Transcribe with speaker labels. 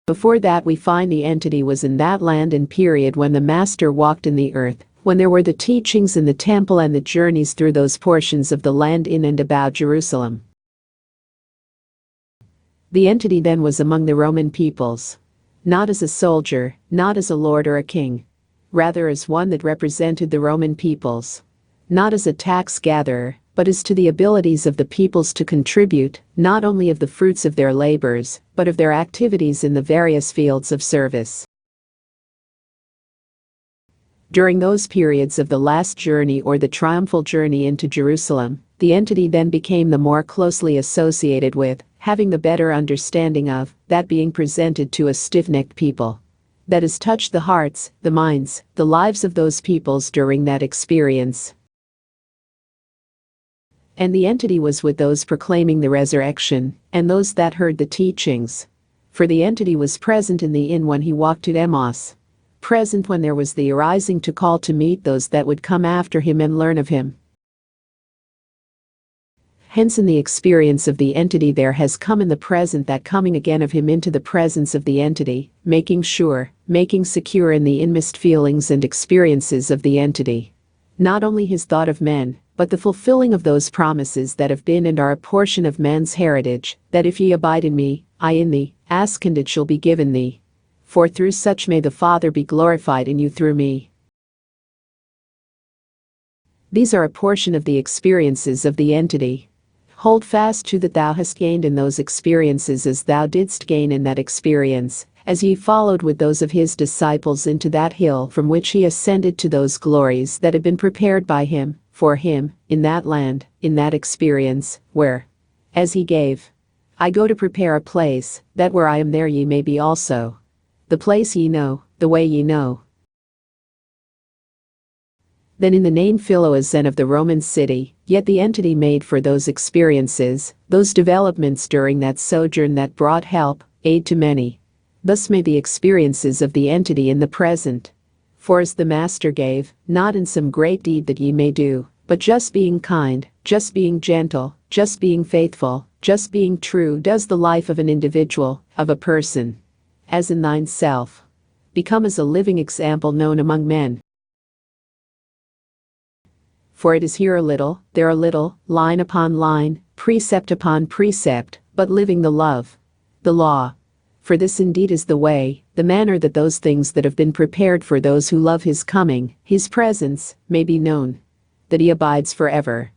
Speaker 1: Before that we find the entity was in that land and period when the Master walked in the earth, when there were the teachings in the temple and the journeys through those portions of the land in and about Jerusalem. The entity then was among the Roman peoples. Not as a soldier, not as a lord or a king. Rather as one that represented the Roman peoples. Not as a tax gatherer, but as to the abilities of the peoples to contribute, not only of the fruits of their labors, but of their activities in the various fields of service. During those periods of the last journey or the triumphal journey into Jerusalem, the entity then became the more closely associated with, having the better understanding of, that being presented to a stiff-necked people. That has touched the hearts, the minds, the lives of those peoples during that experience. And the entity was with those proclaiming the resurrection, and those that heard the teachings. For the entity was present in the inn when he walked to Emmaus. Present when there was the arising to call to meet those that would come after him and learn of him. Hence in the experience of the entity there has come in the present that coming again of him into the presence of the entity, making sure, making secure in the inmost feelings and experiences of the entity. Not only his thought of men, but the fulfilling of those promises that have been and are a portion of man's heritage, that if ye abide in me, I in thee, ask and it shall be given thee. For through such may the Father be glorified in you through me. These are a portion of the experiences of the entity. Hold fast to that thou hast gained in those experiences as thou didst gain in that experience, as ye followed with those of his disciples into that hill from which he ascended to those glories that had been prepared by him, for him, in that land, in that experience, where, as he gave, I go to prepare a place, that where I am there ye may be also. The place ye know, the way ye know. Then in the name Philoazen of the Roman city, yet the entity made for those experiences, those developments during that sojourn that brought help, aid to many. Thus may the experiences of the entity in the present. For as the Master gave, not in some great deed that ye may do, but just being kind, just being gentle, just being faithful, just being true does the life of an individual, of a person. As in thine self. Become as a living example known among men. For it is here a little, there a little, line upon line, precept upon precept, but living the love. The law. For this indeed is the way, the manner that those things that have been prepared for those who love his coming, his presence, may be known. That he abides forever.